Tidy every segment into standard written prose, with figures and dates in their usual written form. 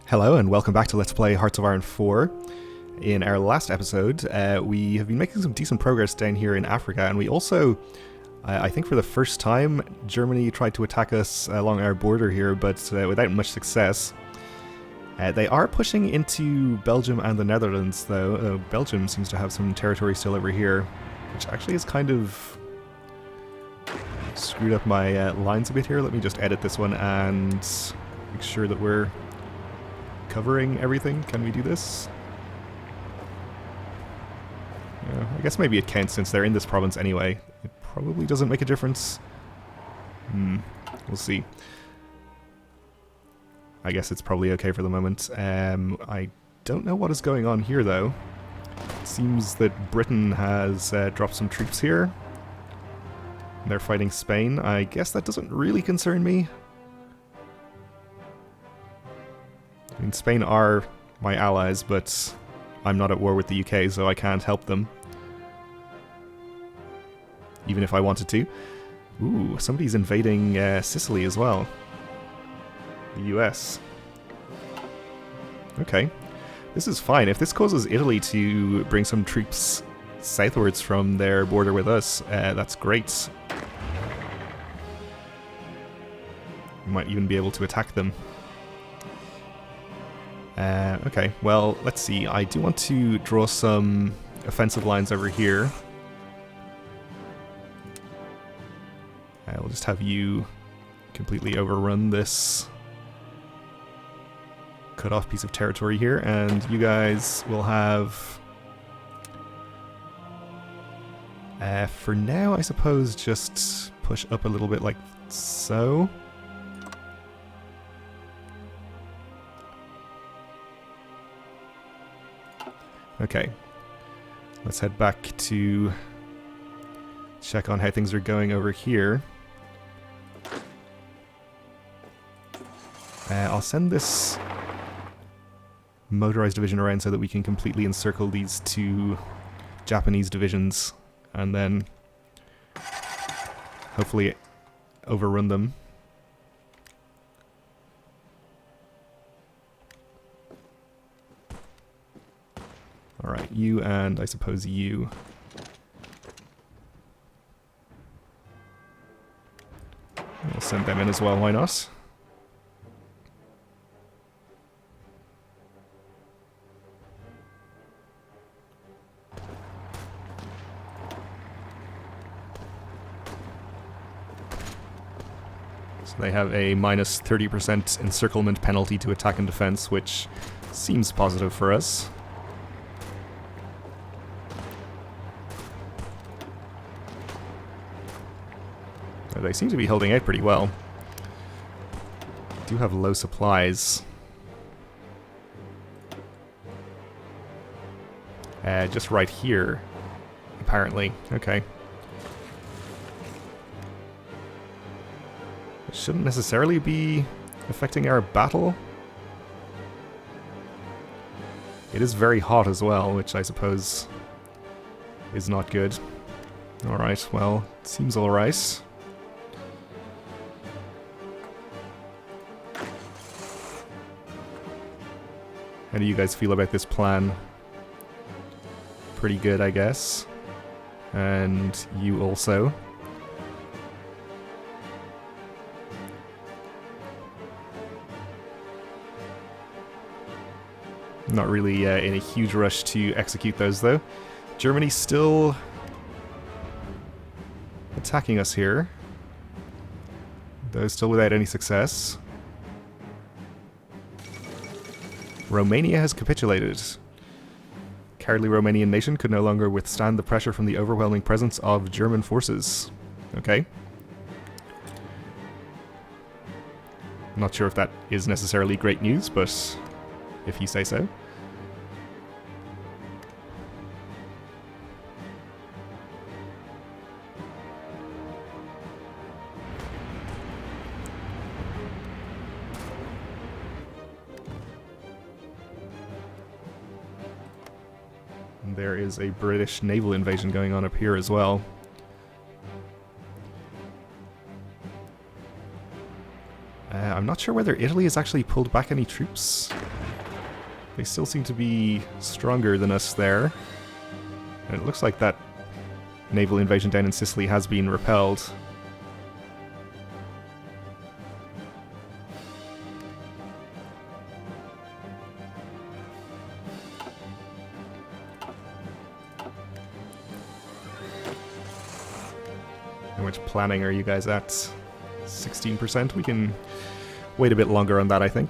Hello and welcome back to Let's Play Hearts of Iron 4. In our last episode, we have been making some decent progress down here in Africa, and we also, I think for the first time, Germany tried to attack us along our border here, but without much success. They are pushing into Belgium and the Netherlands, though. Belgium seems to have some territory still over here, which actually is kind of screwed up my lines a bit here. Let me just edit this one and make sure that we're covering everything. Can we do this? Yeah, I guess maybe it counts since they're in this province anyway. It probably doesn't make a difference. We'll see. I guess it's probably okay for the moment. I don't know what is going on here though. It seems that Britain has dropped some troops here. They're fighting Spain. I guess that doesn't really concern me. I mean, Spain are my allies, but I'm not at war with the UK, so I can't help them. Even if I wanted to. Ooh, somebody's invading Sicily as well. The US. Okay. This is fine. If this causes Italy to bring some troops southwards from their border with us, that's great. We might even be able to attack them. Okay, well, let's see. I do want to draw some offensive lines over here. We'll just have you completely overrun this cut off piece of territory here, and you guys will have, for now, I suppose, just push up a little bit like so. Okay, let's head back to check on how things are going over here. I'll send this motorized division around so that we can completely encircle these two Japanese divisions and then hopefully overrun them. Alright, you and I suppose you. We'll send them in as well, why not? So they have a minus 30% encirclement penalty to attack and defense, which seems positive for us. They seem to be holding out pretty well. Do have low supplies. Just right here, apparently. Okay. It shouldn't necessarily be affecting our battle. It is very hot as well, which I suppose is not good. Alright, well, it seems alright. How do you guys feel about this plan? Pretty good, I guess. And you also. Not really in a huge rush to execute those, though. Germany's still attacking us here, though still without any success. Romania has capitulated. Cowardly Romanian nation could no longer withstand the pressure from the overwhelming presence of German forces. Okay. I'm not sure if that is necessarily great news, but if you say so. There is a British naval invasion going on up here as well. I'm not sure whether Italy has actually pulled back any troops. They still seem to be stronger than us there. And it looks like that naval invasion down in Sicily has been repelled. How much planning are you guys at? 16%? We can wait a bit longer on that, I think.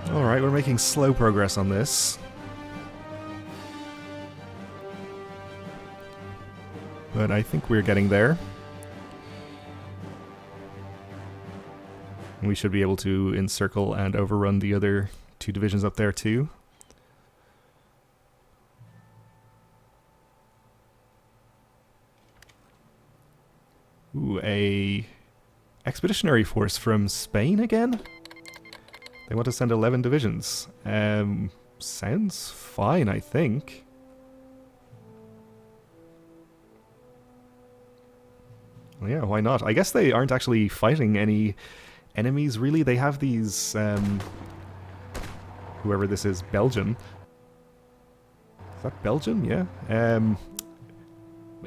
Alright, we're making slow progress on this. But I think we're getting there. We should be able to encircle and overrun the other 2 divisions up there too. Ooh, a expeditionary force from Spain again? They want to send 11 divisions. Sounds fine, I think. Well, yeah, why not? I guess they aren't actually fighting any enemies, really. They have these, whoever this is, Belgium. Is that Belgium? Yeah.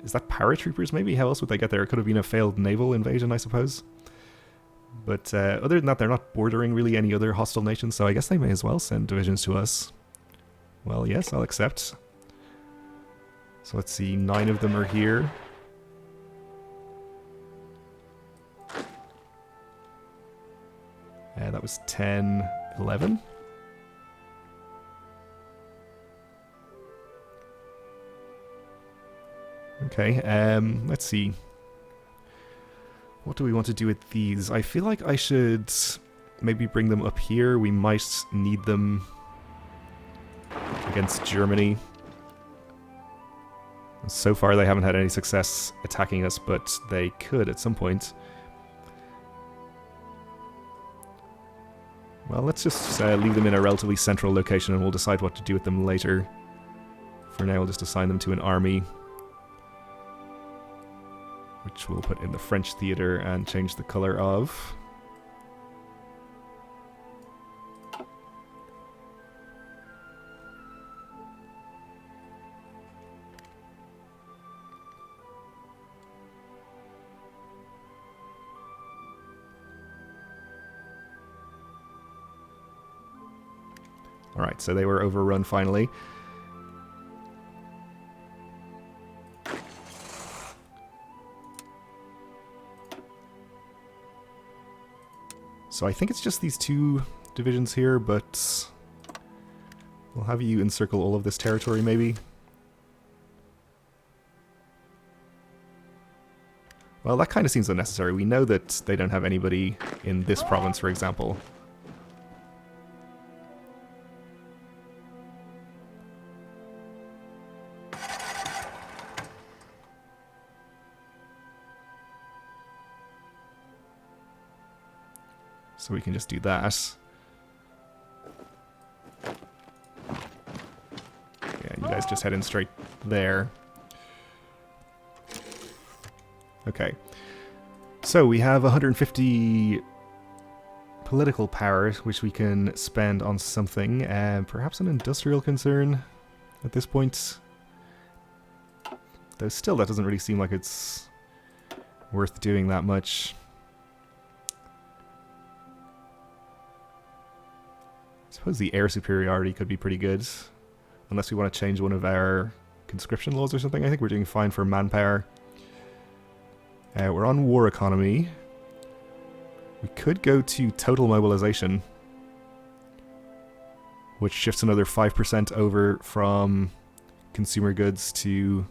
Is that paratroopers, maybe? How else would they get there? It could have been a failed naval invasion, I suppose. But other than that, they're not bordering really any other hostile nations, so I guess they may as well send divisions to us. Well, yes, I'll accept. So let's see, 9 of them are here. That was 10, 11. Okay, let's see. What do we want to do with these? I feel like I should maybe bring them up here. We might need them against Germany. So far they haven't had any success attacking us, but they could at some point. Well, let's just leave them in a relatively central location and we'll decide what to do with them later. For now, we'll just assign them to an army, which we'll put in the French theater and change the color of. Alright, so they were overrun finally. So I think it's just these 2 divisions here, but we'll have you encircle all of this territory, maybe. Well, that kind of seems unnecessary. We know that they don't have anybody in this province, for example. So we can just do that. Yeah, you guys just head in straight there. Okay. So we have 150 political power, which we can spend on something. Perhaps an industrial concern at this point. Though still, that doesn't really seem like it's worth doing that much. I suppose the air superiority could be pretty good. Unless we want to change one of our conscription laws or something. I think we're doing fine for manpower. We're on war economy. We could go to total mobilization, which shifts another 5% over from consumer goods to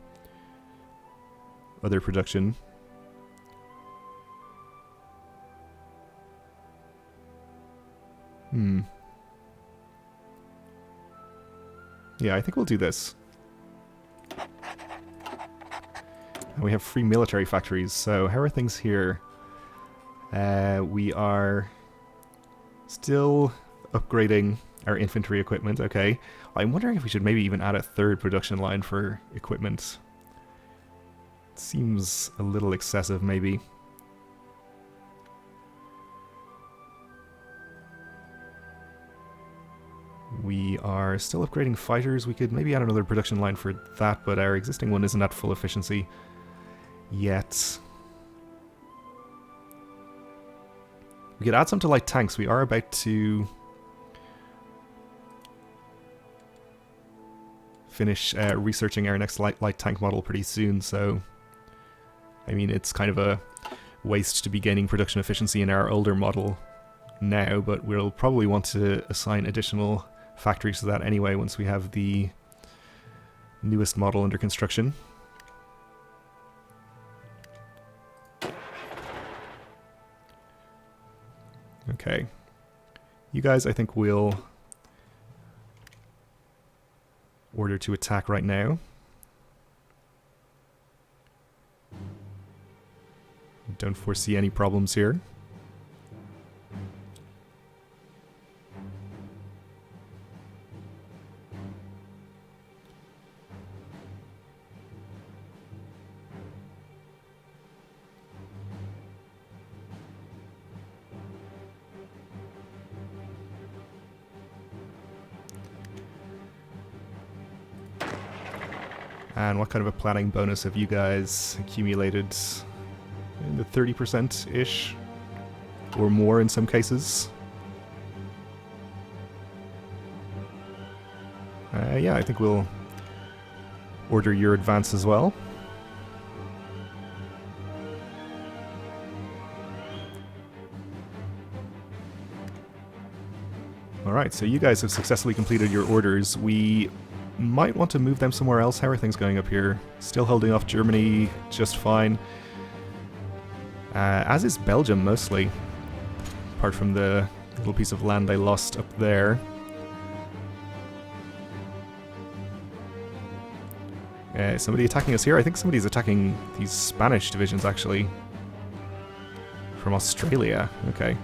other production. Yeah, I think we'll do this. And we have free military factories, so how are things here? We are Still upgrading our infantry equipment, okay. I'm wondering if we should maybe even add a third production line for equipment. It seems a little excessive, maybe. We are still upgrading fighters. We could maybe add another production line for that, but our existing one isn't at full efficiency yet. We could add some to light tanks. We are about to finish researching our next light tank model pretty soon, so I mean, it's kind of a waste to be gaining production efficiency in our older model now, but we'll probably want to assign additional factories to that anyway once we have the newest model under construction. Okay. You guys, I think, will order to attack right now. Don't foresee any problems here. And what kind of a planning bonus have you guys accumulated? In the 30%-ish? Or more in some cases? Yeah, I think we'll order your advance as well. Alright, so you guys have successfully completed your orders. We might want to move them somewhere else. How are things going up here? Still holding off Germany just fine. As is Belgium, mostly. Apart from the little piece of land they lost up there. Somebody attacking us here? I think somebody's attacking these Spanish divisions, actually. From Australia. Okay.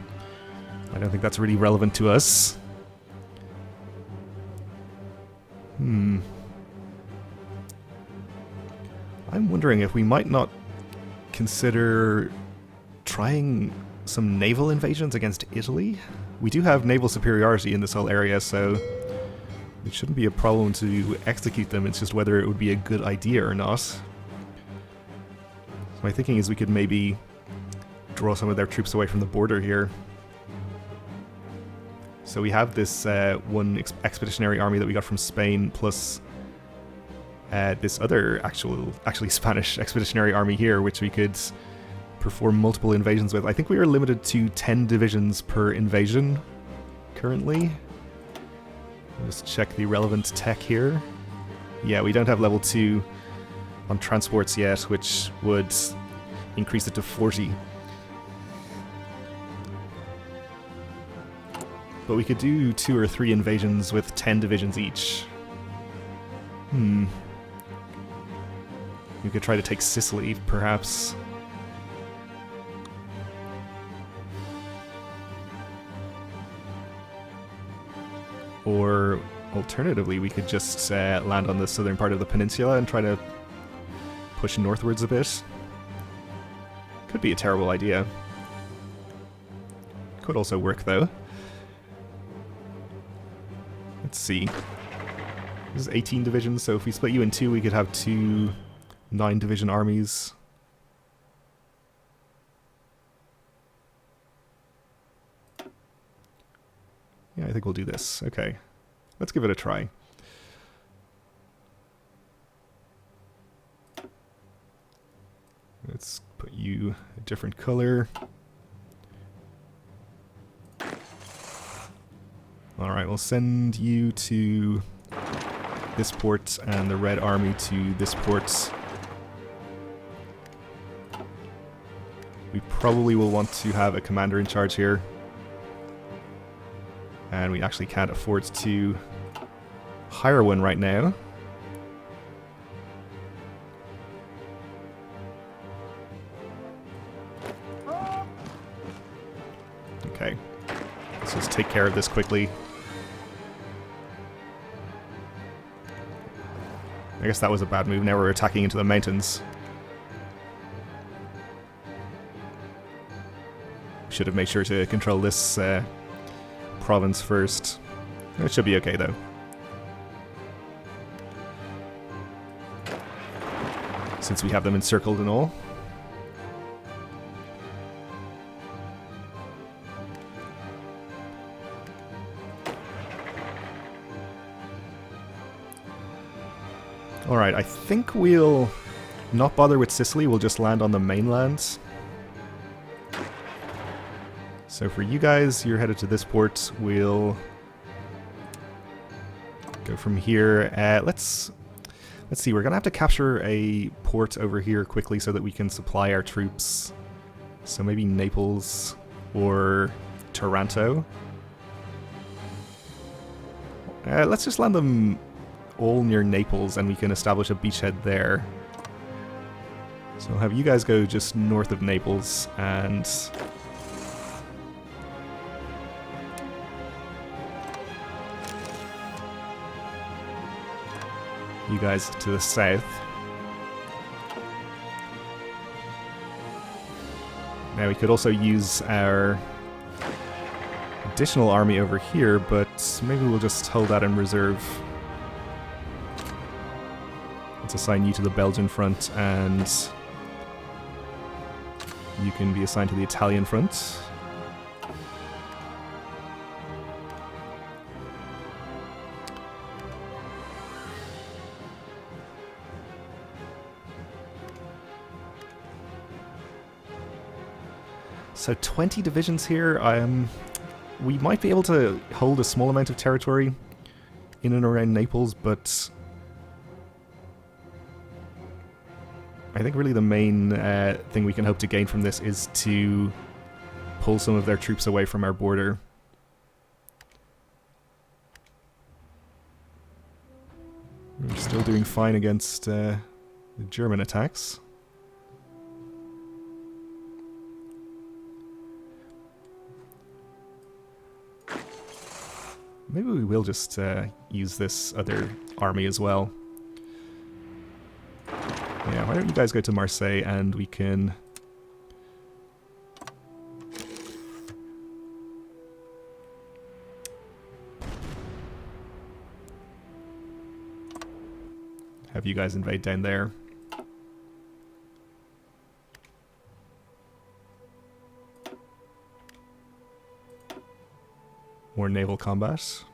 I don't think that's really relevant to us. I'm wondering if we might not consider trying some naval invasions against Italy. We do have naval superiority in this whole area, so it shouldn't be a problem to execute them. It's just whether it would be a good idea or not. So my thinking is we could maybe draw some of their troops away from the border here. So we have this one expeditionary army that we got from Spain, plus this other actually Spanish expeditionary army here, which we could perform multiple invasions with. I think we are limited to 10 divisions per invasion currently. Just check the relevant tech here. Yeah, we don't have level 2 on transports yet, which would increase it to 40. But we could do 2 or 3 invasions with 10 divisions each. We could try to take Sicily, perhaps. Or, alternatively, we could just land on the southern part of the peninsula and try to push northwards a bit. Could be a terrible idea. Could also work, though. Let's see. This is 18 divisions, so if we split you in 2, we could have 2 9-division armies. Yeah, I think we'll do this. Okay. Let's give it a try. Let's put you a different color. Alright, we'll send you to this port and the Red Army to this port. We probably will want to have a commander in charge here. And we actually can't afford to hire one right now. Okay. Let's just take take care of this quickly. I guess that was a bad move. Now we're attacking into the mountains. Should have made sure to control this province first. It should be okay though. Since we have them encircled and all. Alright, I think we'll not bother with Sicily, we'll just land on the mainland. So for you guys, you're headed to this port, we'll go from here. Let's see, we're gonna have to capture a port over here quickly so that we can supply our troops. So maybe Naples or Taranto. Let's just land them all near Naples and we can establish a beachhead there. So I'll have you guys go just north of Naples and you guys to the south. Now we could also use our additional army over here, but maybe we'll just hold that in reserve. Let's assign you to the Belgian front, and you can be assigned to the Italian front. So 20 divisions here. We might be able to hold a small amount of territory in and around Naples, but I think really the main thing we can hope to gain from this is to pull some of their troops away from our border. We're still doing fine against the German attacks. Maybe we will just use this other army as well. Yeah, why don't you guys go to Marseille and we can have you guys invade down there. More naval combat.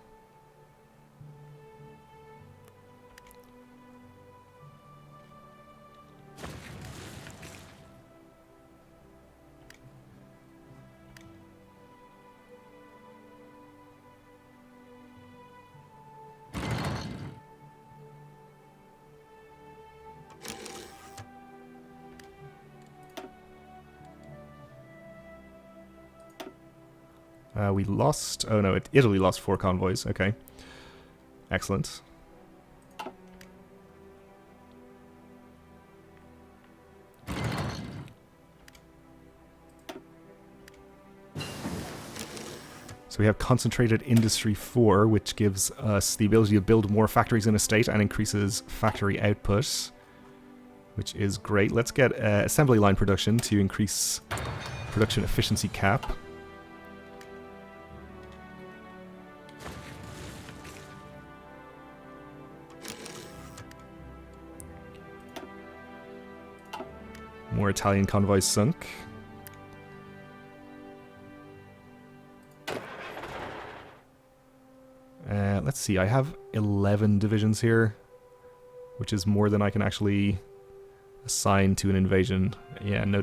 We lost... Oh no, Italy lost 4 convoys. Okay. Excellent. So we have Concentrated Industry 4, which gives us the ability to build more factories in a state and increases factory output, which is great. Let's get assembly line production to increase production efficiency cap. More Italian convoys sunk. Let's see, I have 11 divisions here, which is more than I can actually assign to an invasion. Yeah, no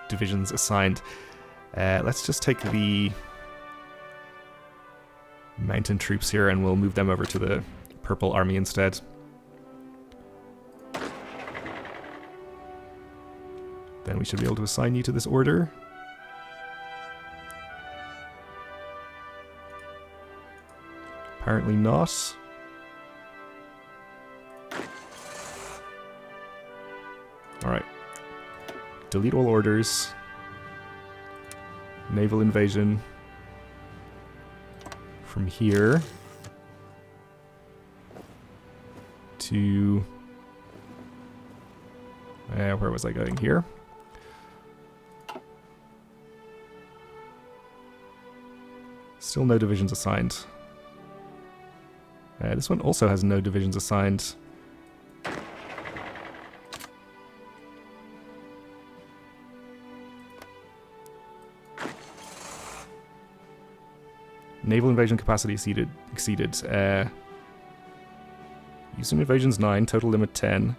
divisions assigned. Let's just take the mountain troops here and we'll move them over to the Purple Army instead. Then we should be able to assign you to this order. Apparently not. Alright. Delete all orders. Naval invasion. from here to... where was I going here? Still no divisions assigned. This one also has no divisions assigned. Naval invasion capacity exceeded. Using invasions 9, total limit 10.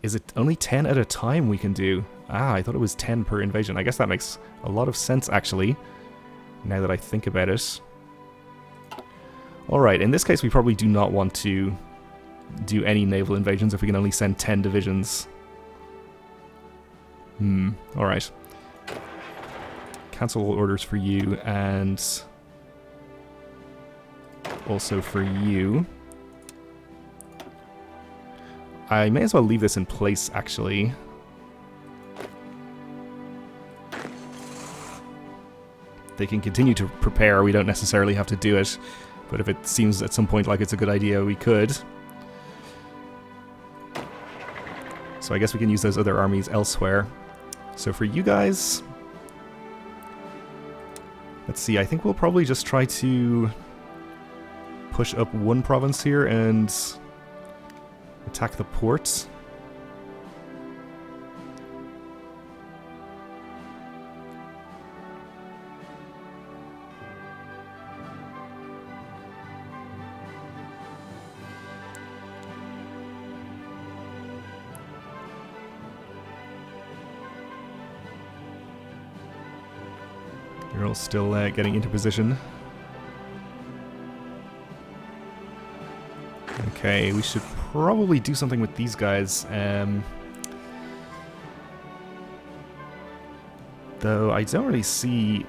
Is it only 10 at a time we can do? Ah, I thought it was 10 per invasion. I guess that makes a lot of sense, actually, now that I think about it. Alright, in this case we probably do not want to do any naval invasions if we can only send 10 divisions. Alright. Cancel all orders for you, and also for you. I may as well leave this in place, actually. They can continue to prepare, we don't necessarily have to do it. But if it seems at some point like it's a good idea, we could. So I guess we can use those other armies elsewhere. So for you guys... Let's see, I think we'll probably just try to push up one province here and attack the port. You're all still getting into position. Okay, we should probably do something with these guys. Though I don't really see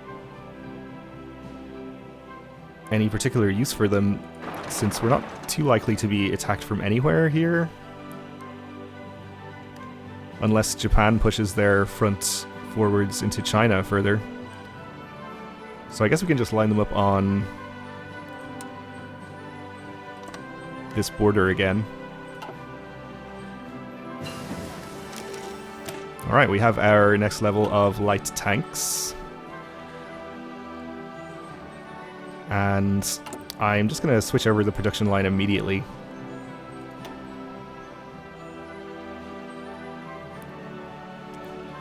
any particular use for them, since we're not too likely to be attacked from anywhere here. Unless Japan pushes their front forwards into China further. So I guess we can just line them up on this border again. Alright, we have our next level of light tanks. And I'm just going to switch over the production line immediately.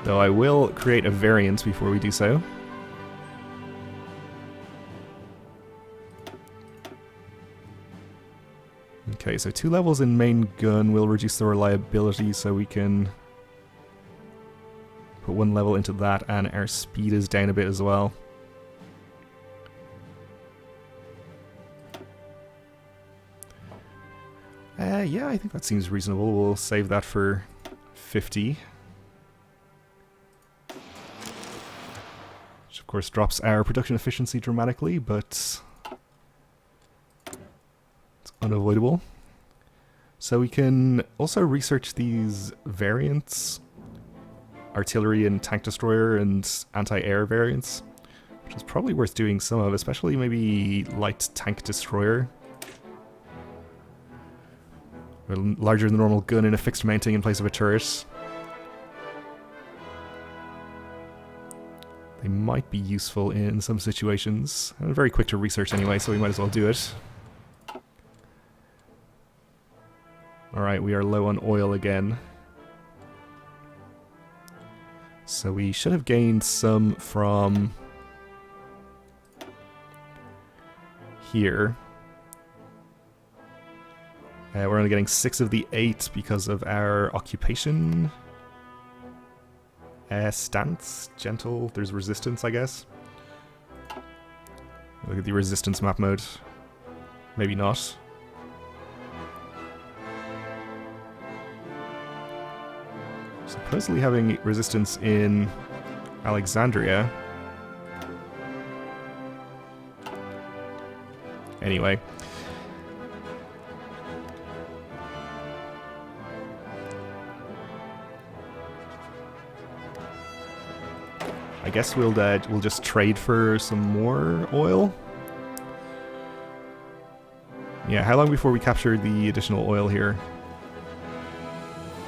Though I will create a variant before we do so. Okay, so 2 levels in main gun will reduce the reliability, so we can put 1 level into that, and our speed is down a bit as well. Yeah, I think that seems reasonable. We'll save that for 50. Which of course drops our production efficiency dramatically, but it's unavoidable. So we can also research these variants, artillery and tank destroyer and anti-air variants, which is probably worth doing some of, especially maybe light tank destroyer. A larger than normal gun in a fixed mounting in place of a turret. They might be useful in some situations. And very quick to research anyway, so we might as well do it. Alright, we are low on oil again. So we should have gained some from here. We're only getting 6 of the 8 because of our occupation stance. Gentle. There's resistance, I guess. Look at the resistance map mode. Maybe not. Supposedly having resistance in Alexandria. Anyway. I guess we'll just trade for some more oil. Yeah, how long before we capture the additional oil here?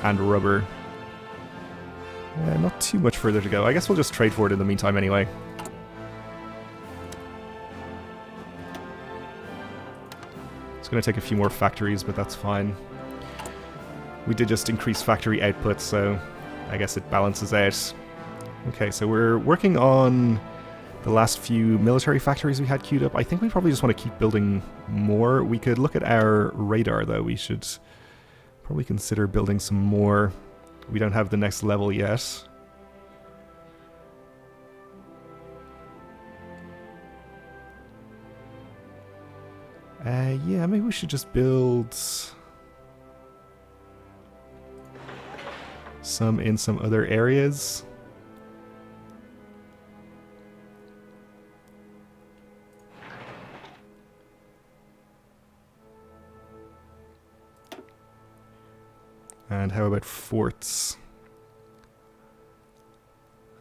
And rubber. Not too much further to go. I guess we'll just trade for it in the meantime anyway. It's going to take a few more factories, but that's fine. We did just increase factory output, so I guess it balances out. Okay, so we're working on the last few military factories we had queued up. I think we probably just want to keep building more. We could look at our radar, though. We should probably consider building some more. We don't have the next level yet. Yeah, maybe we should just build some in some other areas. And how about forts?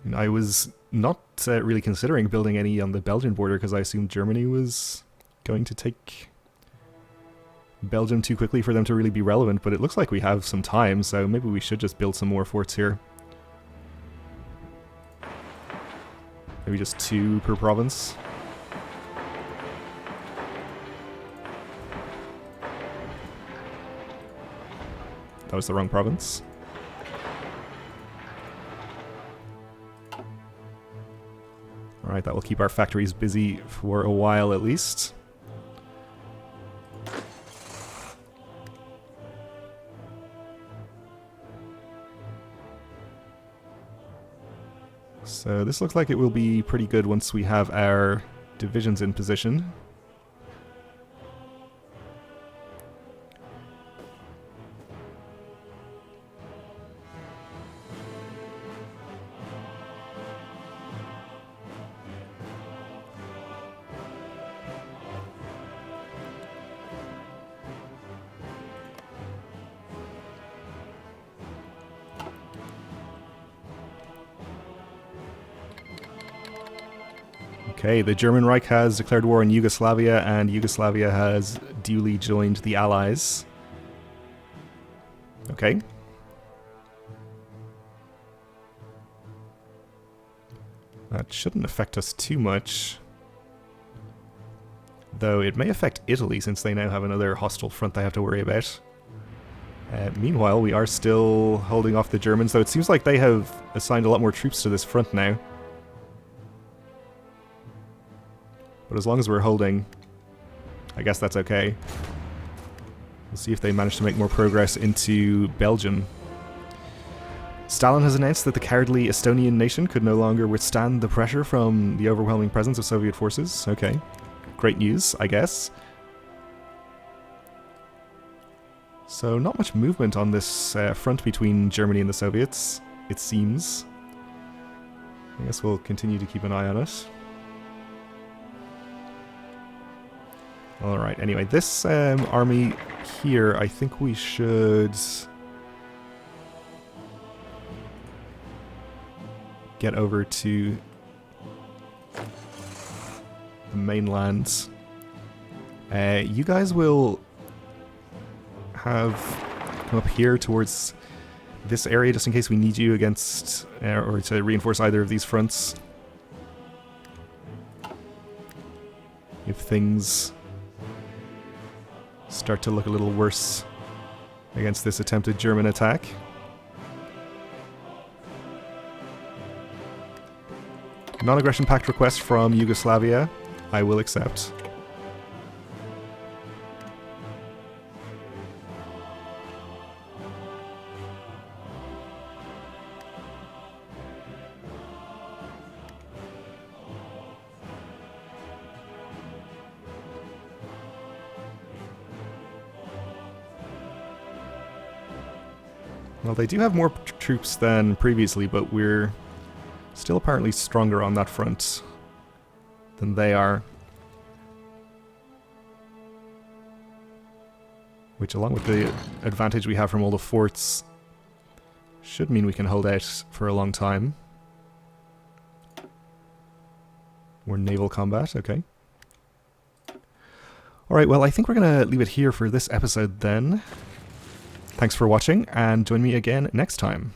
And I was not really considering building any on the Belgian border because I assumed Germany was going to take Belgium too quickly for them to really be relevant, but it looks like we have some time, so maybe we should just build some more forts here. Maybe just 2 per province. That was the wrong province. Alright, that will keep our factories busy for a while at least. So this looks like it will be pretty good once we have our divisions in position. Okay, the German Reich has declared war on Yugoslavia, and Yugoslavia has duly joined the Allies. Okay. That shouldn't affect us too much. Though it may affect Italy, since they now have another hostile front they have to worry about. Meanwhile, we are still holding off the Germans, though it seems like they have assigned a lot more troops to this front now. But as long as we're holding, I guess that's okay. We'll see if they manage to make more progress into Belgium. Stalin has announced that the cowardly Estonian nation could no longer withstand the pressure from the overwhelming presence of Soviet forces. Okay. Great news, I guess. So not much movement on this front between Germany and the Soviets, it seems. I guess we'll continue to keep an eye on it. Alright, anyway, this army here, I think we should get over to the mainland. You guys will have come up here towards this area just in case we need you against or to reinforce either of these fronts. If things start to look a little worse against this attempted German attack. Non-aggression pact request from Yugoslavia. I will accept. Well, they do have more troops than previously, but we're still apparently stronger on that front than they are. Which, along with the advantage we have from all the forts, should mean we can hold out for a long time. More naval combat, okay. Alright, well, I think we're going to leave it here for this episode then. Thanks for watching, and join me again next time.